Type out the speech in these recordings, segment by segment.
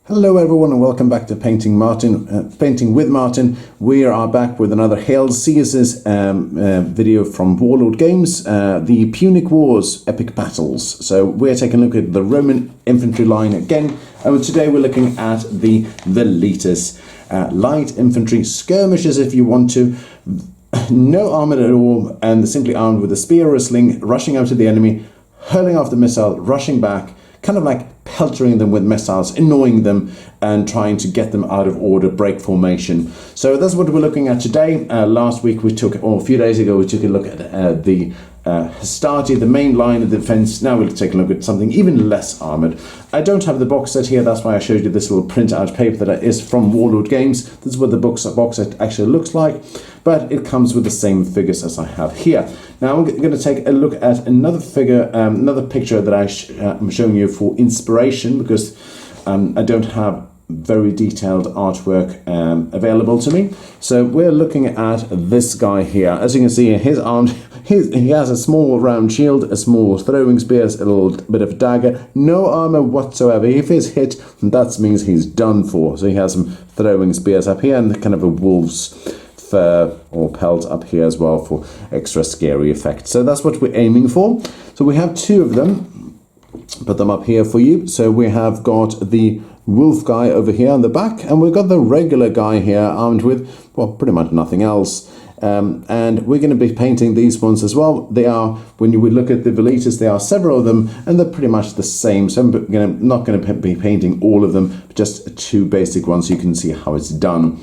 Hello everyone and welcome back to Painting with Martin. We are back with another Hail Caesar's video from Warlord Games, the Punic Wars epic battles. So we're taking a look at the Roman infantry line again, and today we're looking at the Velites, light infantry skirmishers if you want to. No armor at all, and they're simply armed with a spear or a sling, rushing out to the enemy, hurling off the missile, rushing back, kind of like peltering them with missiles, annoying them and trying to get them out of order, break formation. So that's what we're looking at today. Last week or a few days ago, we took a look at the Hastati, the main line of defense. Now we'll take a look at something even less armored. I don't have the box set here, that's why I showed you this little printout paper that is from Warlord Games. This is what the box set actually looks like, but it comes with the same figures as I have here. Now I'm going to take a look at another figure, another picture that I'm showing you for inspiration, because I don't have very detailed artwork available to me. So we're looking at this guy here. As you can see, his arm, he has a small round shield, a small throwing spears, a little bit of dagger, no armor whatsoever. If he's hit, that means he's done for. So he has some throwing spears up here and kind of a wolf's fur or pelt up here as well for extra scary effect. So that's what we're aiming for. So we have two of them. Put them up here for you. So we have got the wolf guy over here on the back, and we've got the regular guy here armed with, well, pretty much nothing else. And we're going to be painting these ones as well. They are, when you would look at the Velites, there are several of them, and they're pretty much the same. So I'm not going to be painting all of them, but just two basic ones so you can see how it's done.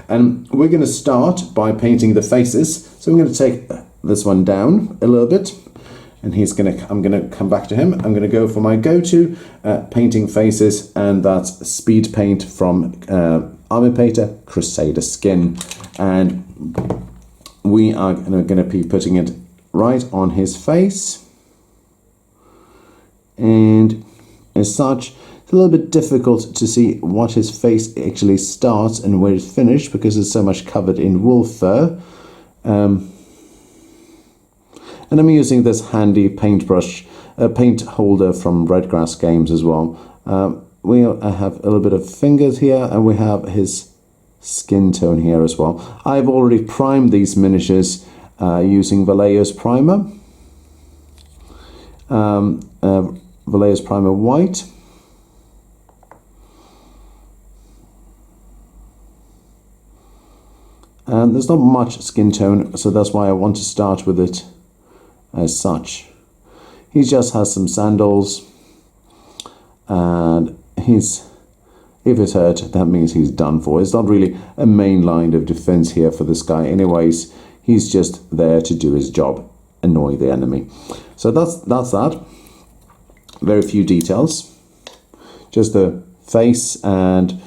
And we're going to start by painting the faces. So I'm going to take this one down a little bit, and I'm going to come back to him. I'm going to go for my go-to painting faces, and that's speed paint from Armor Painter Crusader Skin. And we are going to be putting it right on his face. And as such, it's a little bit difficult to see what his face actually starts and where it's finished, because it's so much covered in wolf fur. And I'm using this handy paintbrush, paint holder from Warlord Games as well. We have a little bit of fingers here, and we have his skin tone here as well. I've already primed these miniatures using Vallejo's primer. Vallejo's primer white. And there's not much skin tone, so that's why I want to start with it as such. He just has some sandals, and if it's hurt, that means he's done for. It's not really a main line of defense here for this guy anyways. He's just there to do his job, annoy the enemy. So that's that. Very few details, just the face and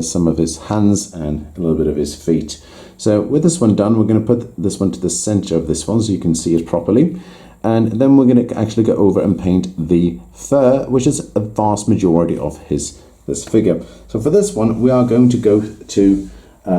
some of his hands and a little bit of his feet. So with this one done, we're going to put this one to the center of this one so you can see it properly. And then we're going to actually go over and paint the fur, which is a vast majority of this figure. So for this one, we are going to go to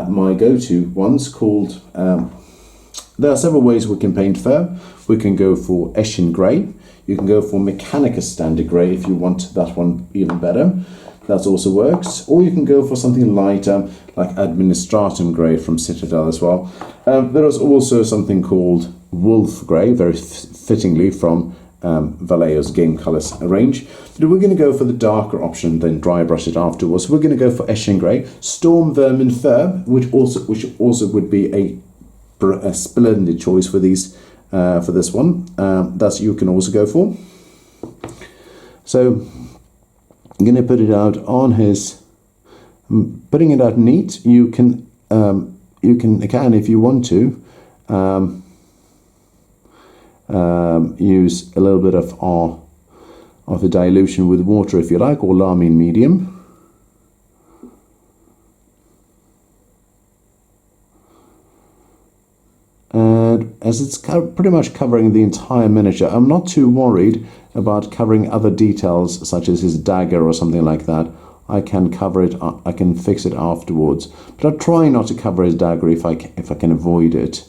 my go-to ones called... there are several ways we can paint fur. We can go for Eshin grey. You can go for Mechanicus standard grey if you want that one even better. That also works. Or you can go for something lighter, like Administratum grey from Citadel as well. There is also something called Wolf grey, very fittingly from Vallejo's Game Colors range. But we're going to go for the darker option, then dry brush it afterwards. We're going to go for Eshin grey, Storm Vermin fur, which also would be a splendid choice for these for this one. That's you can also go for. So I'm going to put it out on his. Putting it out neat. You can if you want to use a little bit of the dilution with water if you like, or Lamine medium. And as it's pretty much covering the entire miniature, I'm not too worried about covering other details such as his dagger or something like that. I can cover it, I can fix it afterwards. But I try not to cover his dagger if I can avoid it.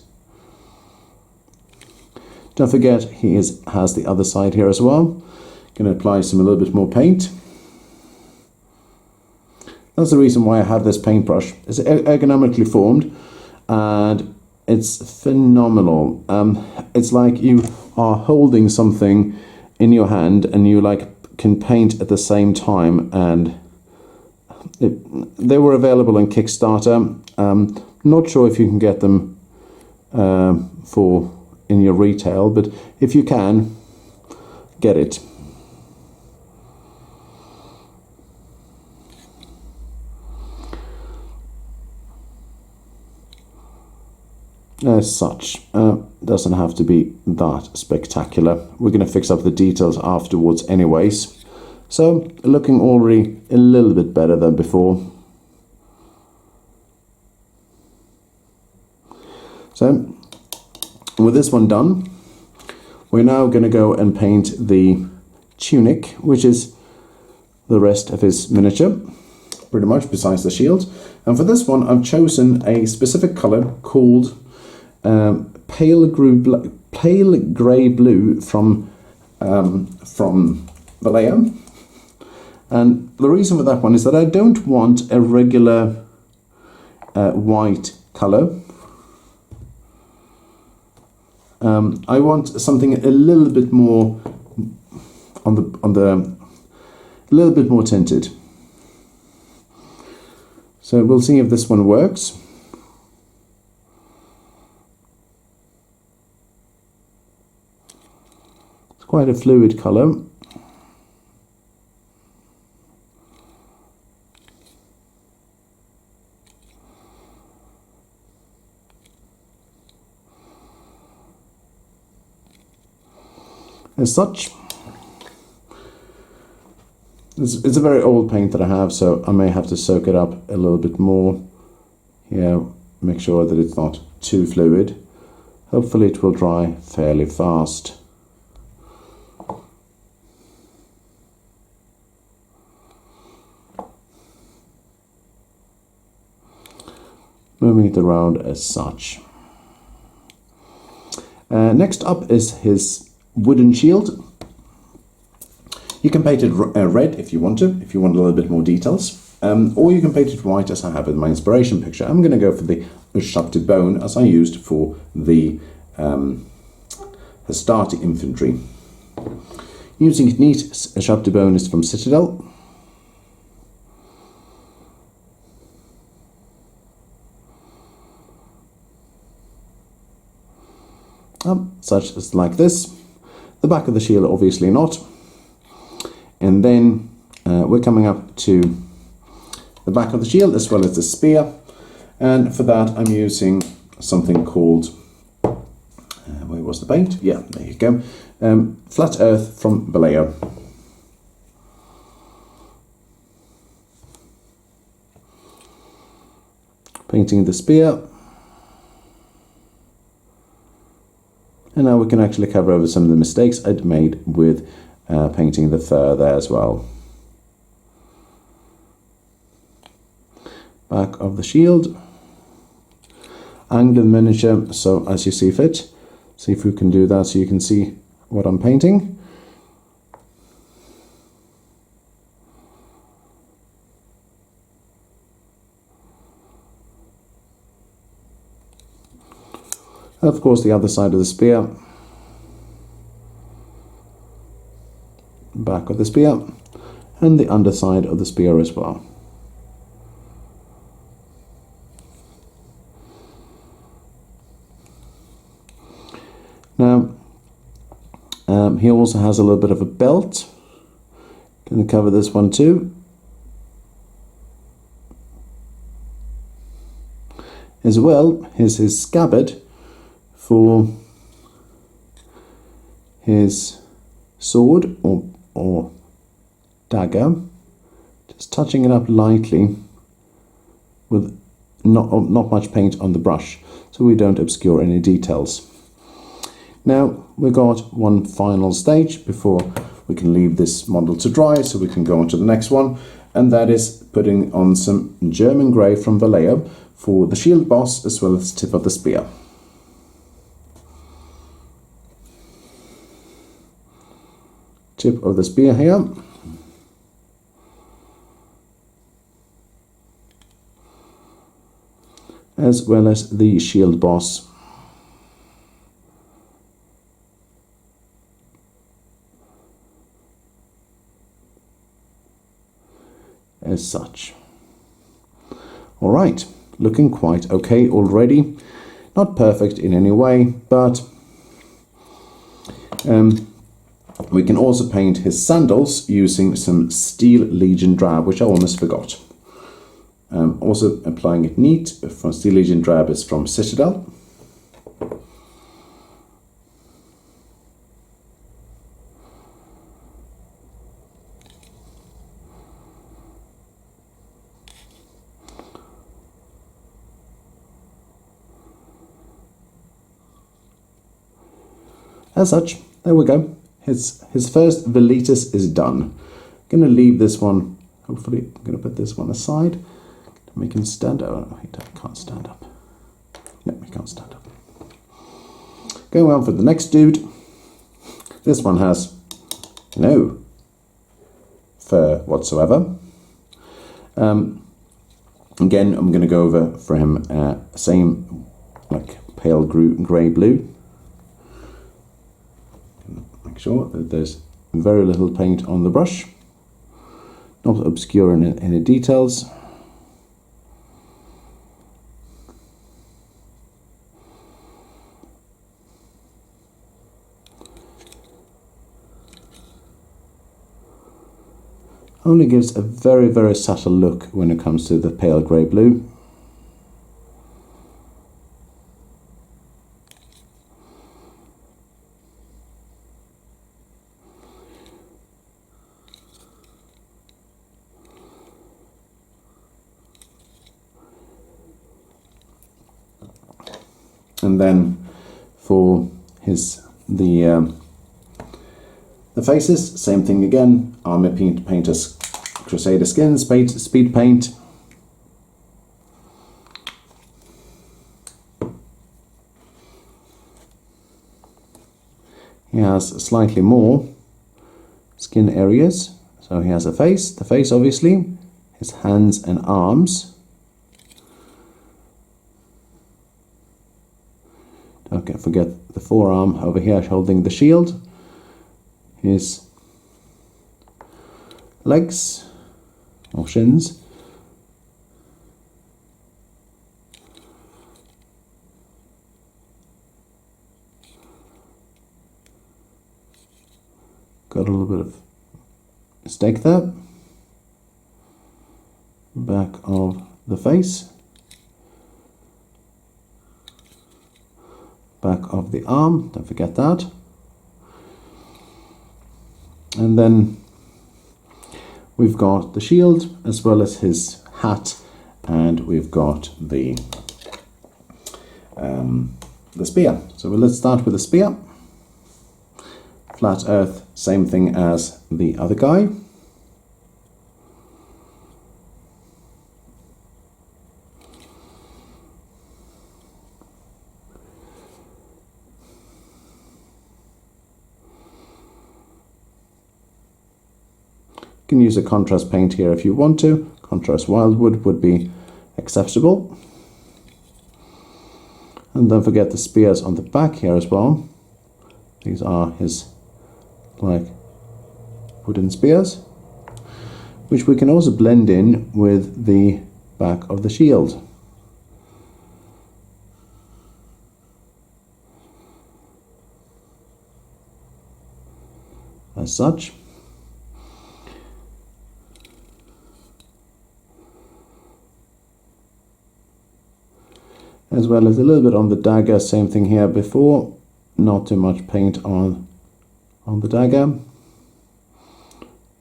Don't forget he has the other side here as well. Going to apply a little bit more paint. That's the reason why I have this paintbrush. It's ergonomically formed, and it's phenomenal. It's like you are holding something in your hand, and you can paint at the same time. And they were available on Kickstarter. Not sure if you can get them in your retail, but if you can, get it. As such, doesn't have to be that spectacular. We're going to fix up the details afterwards anyways. So, looking already a little bit better than before. So, with this one done, we're now going to go and paint the tunic, which is the rest of his miniature, pretty much, besides the shield. And for this one, I've chosen a specific color called pale grey blue from Vallejo. And the reason for that one is that I don't want a regular white color. I want something a little bit more a little bit more tinted. So we'll see if this one works. It's quite a fluid color. As such, it's a very old paint that I have, so I may have to soak it up a little bit more here, make sure that it's not too fluid. Hopefully it will dry fairly fast. Moving it around as such. Next up is his wooden shield. You can paint it red if you want to, if you want a little bit more details, or you can paint it white as I have in my inspiration picture. I'm going to go for the Ushapti bone as I used for the Hastati infantry. Using neat Ushapti bone is from Citadel. Such as like this. The back of the shield obviously not. And then we're coming up to the back of the shield as well as the spear. And for that I'm using something called, where was the paint? Yeah, there you go. Flat Earth from Vallejo. Painting the spear. And now we can actually cover over some of the mistakes I'd made with painting the fur there as well. Back of the shield. Angled miniature, so as you see fit. See if we can do that so you can see what I'm painting. Of course, the other side of the spear, back of the spear, and the underside of the spear as well. Now, he also has a little bit of a belt. Going to cover this one too. As well, here's his scabbard for his sword or dagger, just touching it up lightly with not much paint on the brush so we don't obscure any details. Now we've got one final stage before we can leave this model to dry so we can go on to the next one, and that is putting on some German grey from Vallejo for the shield boss as well as the tip of the spear. Tip of the spear here. as well as the shield boss. As such. Alright, looking quite okay already. Not perfect in any way, but we can also paint his sandals using some Steel Legion drab, which I almost forgot. Also applying it neat from Steel Legion drab is from Citadel. As such, there we go. His first Velites is done. I'm going to leave this one, hopefully I'm going to put this one aside to make him stand up. Oh, he can't stand up. No, he can't stand up. Going on for the next dude. This one has no fur whatsoever. Again, I'm going to go over for him same like pale grey blue. Make sure that there's very little paint on the brush, not obscuring any details. Only gives a very, very subtle look when it comes to the pale grey blue. And then for the faces, same thing again. Armor painters, Crusader Skin, speed paint. He has slightly more skin areas. So he has a face, the face obviously, his hands and arms. Don't forget the forearm over here holding the shield. His legs or shins. Got a little bit of mistake there. Back of the face. Back of the arm, don't forget that. And then we've got the shield as well as his hat, and we've got the spear. So let's start with the spear. Flat earth, same thing as the other guy. You can use a contrast paint here if you want to. Contrast wildwood would be acceptable. And don't forget the spears on the back here as well. These are his like wooden spears, which we can also blend in with the back of the shield. As such. As well as a little bit on the dagger, same thing here before, not too much paint on the dagger.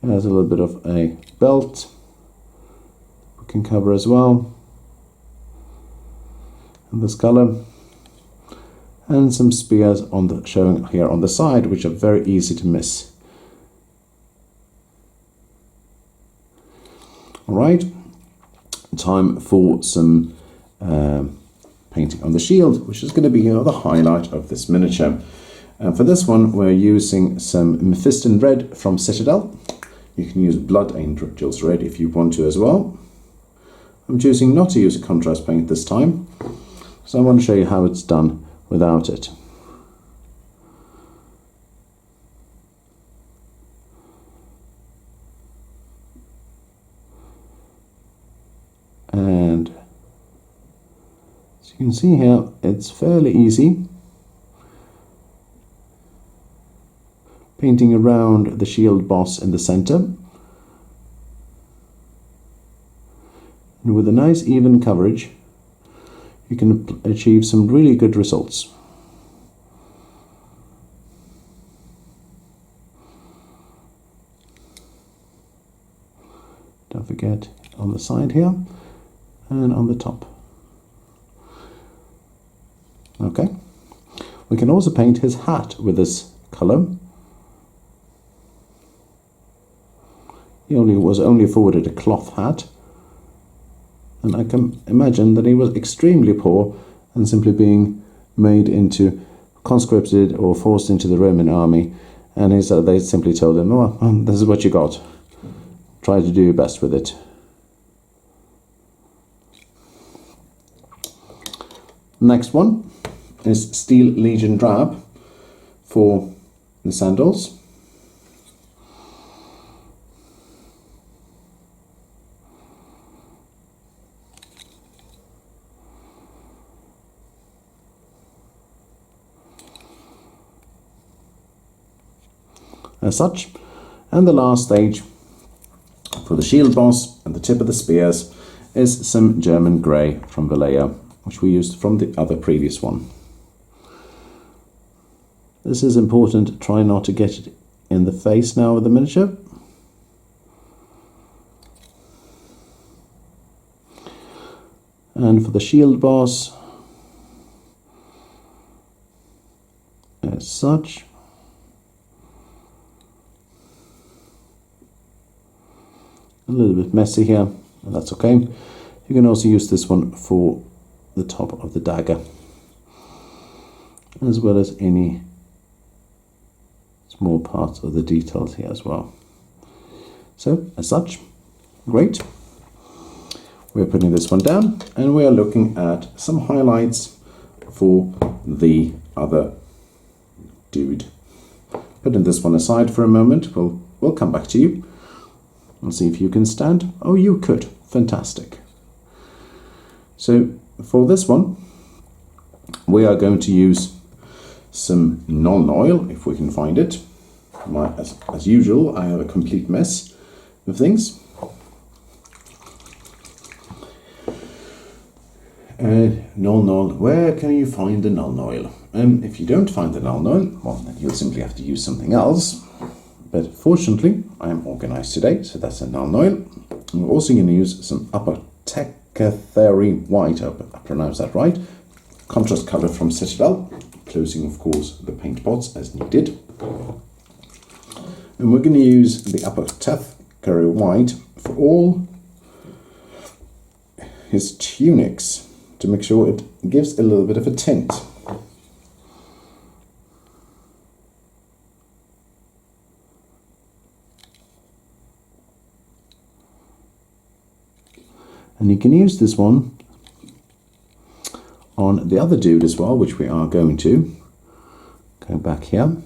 It has a little bit of a belt we can cover as well, in this color, and some spears on the showing here on the side, which are very easy to miss. All right, time for some painting on the shield, which is going to be the highlight of this miniature. For this one, we're using some Mephiston Red from Citadel. You can use Blood Angels Red if you want to as well. I'm choosing not to use a contrast paint this time, so I want to show you how it's done without it. And as you can see here, it's fairly easy. Painting around the shield boss in the center. And with a nice even coverage, you can achieve some really good results. Don't forget on the side here and on the top. Okay. We can also paint his hat with this color. He was only afforded a cloth hat, and I can imagine that he was extremely poor and simply being made into conscripted or forced into the Roman army, and they simply told him, "Oh, this is what you got. Try to do your best with it." Next one is Steel Legion Drab for the sandals. As such, and the last stage for the shield boss and the tip of the spears is some German grey from Vallejo, which we used from the other previous one. This is important. Try not to get it in the face now with the miniature. And for the shield boss, as such. A little bit messy here, and that's okay. You can also use this one for the top of the dagger, as well as any small parts of the details here as well. So, as such, great. We're putting this one down, and we are looking at some highlights for the other dude. Putting this one aside for a moment, we'll come back to you. We'll see if you can stand. Oh, you could. Fantastic. So for this one, we are going to use some Nuln oil, if we can find it. As usual, I have a complete mess of things. Nuln oil. Where can you find the Nuln oil? If you don't find the Nuln oil, well, then you'll simply have to use something else. But fortunately, I am organized today, so that's a Nuln oil. And we're also going to use some Apothecary white, I pronounced that right, contrast color from Citadel, closing, of course, the paint pots as needed. And we're going to use the Apothecary white for all his tunics to make sure it gives a little bit of a tint. And you can use this one on the other dude as well, which we are going to. Go back here.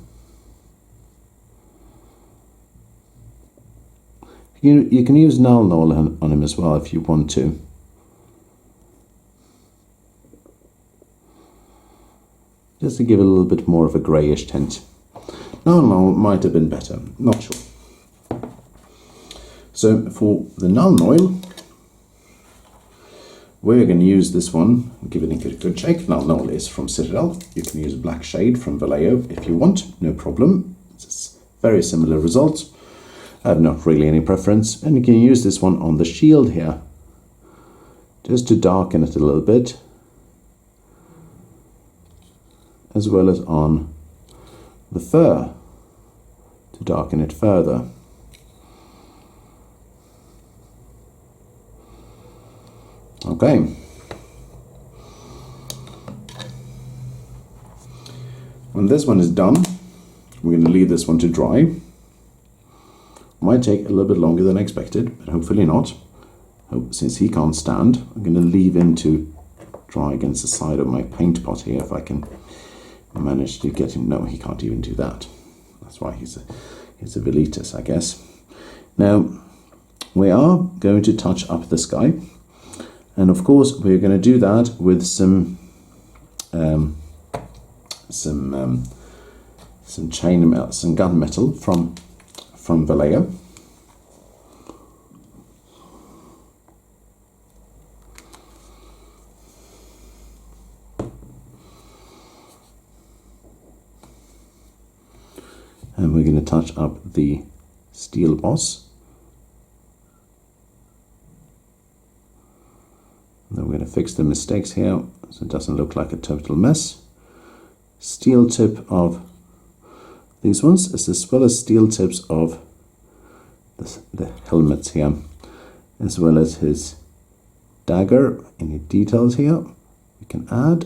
You can use Nuln oil on him as well if you want to. Just to give it a little bit more of a greyish tint. Nuln oil might have been better, not sure. So for the Nuln oil, we're going to use this one, give it a good shake. Nuln oil is from Citadel. You can use Black Shade from Vallejo if you want, no problem. It's very similar results. I have not really any preference. And you can use this one on the shield here, just to darken it a little bit, as well as on the fur, to darken it further. Okay. When this one is done, we're going to leave this one to dry. Might take a little bit longer than expected, but hopefully not. Oh, since he can't stand, I'm going to leave him to dry against the side of my paint pot here if I can manage to get him. No, he can't even do that. That's why he's a Velites, I guess. Now, we are going to touch up the sky. And of course, we're going to do that with some gunmetal from Vallejo. And we're going to touch up the steel boss. Then we're going to fix the mistakes here so it doesn't look like a total mess. Steel tip of these ones, as well as steel tips of the helmets here, as well as his dagger. Any details here we can add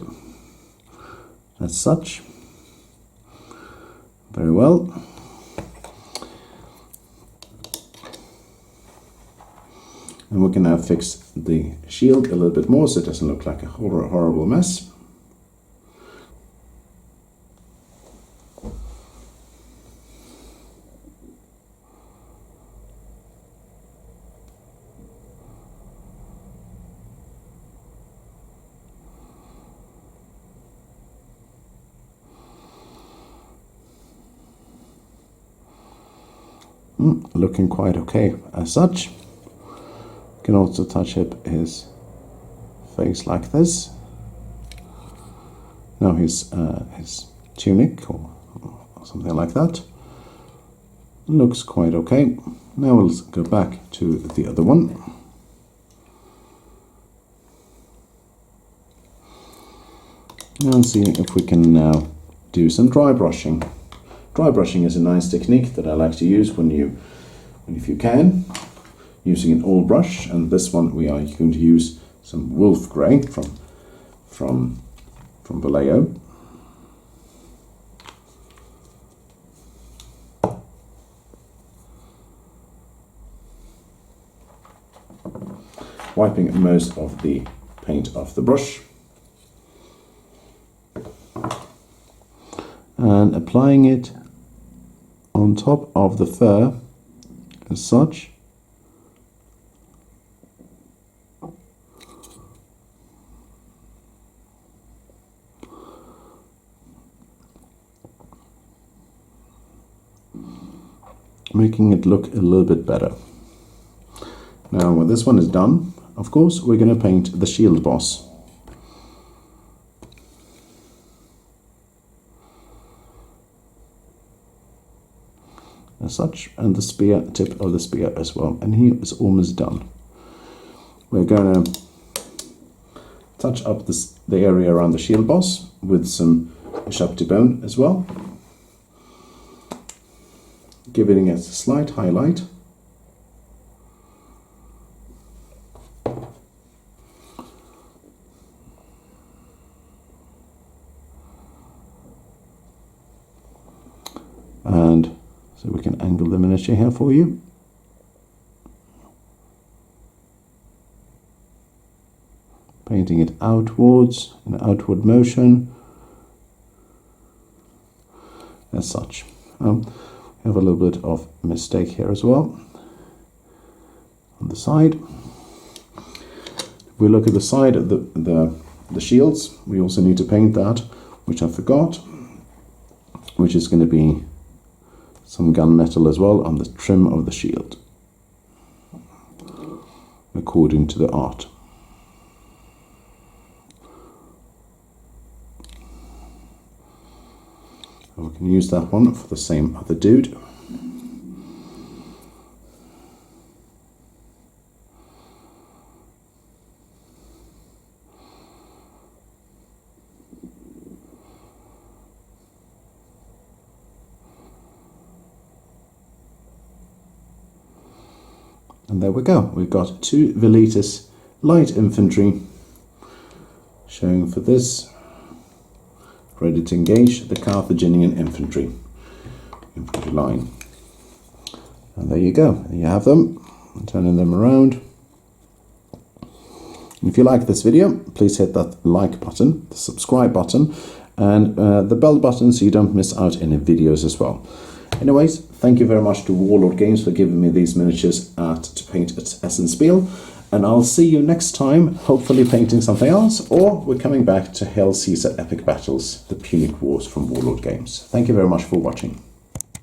as such. Very well. And we can now fix the shield a little bit more so it doesn't look like a horrible mess. Looking quite okay as such. You can also touch up his face like this. Now his tunic or something like that looks quite okay. Now we'll go back to the other one. And see if we can now do some dry brushing. Dry brushing is a nice technique that I like to use if you can, using an old brush. And this one we are going to use some wolf grey from Vallejo. Wiping most of the paint off the brush and applying it on top of the fur as such. Making it look a little bit better. Now when this one is done, of course, we're going to paint the shield boss. As such, and the spear tip of the spear as well, and he is almost done. We're going to touch up the area around the shield boss with some sharp bone as well, giving it a slight highlight. And so we can angle the miniature here for you. Painting it outwards, in an outward motion, as such. We have a little bit of mistake here as well, on the side. If we look at the side of the shields, we also need to paint that, which I forgot, which is going to be some gunmetal as well on the trim of the shield, according to the art. And we can use that one for the same other dude. And there we go. We've got two Velites light infantry showing for this, ready to engage the Carthaginian infantry line. And there you go. There you have them. I'm turning them around. If you like this video, please hit that like button, the subscribe button, and the bell button so you don't miss out any videos as well. Anyways, thank you very much to Warlord Games for giving me these miniatures to paint at Eshin Spiel. And I'll see you next time, hopefully painting something else, or we're coming back to Hail Caesar Epic Battles, the Punic Wars from Warlord Games. Thank you very much for watching.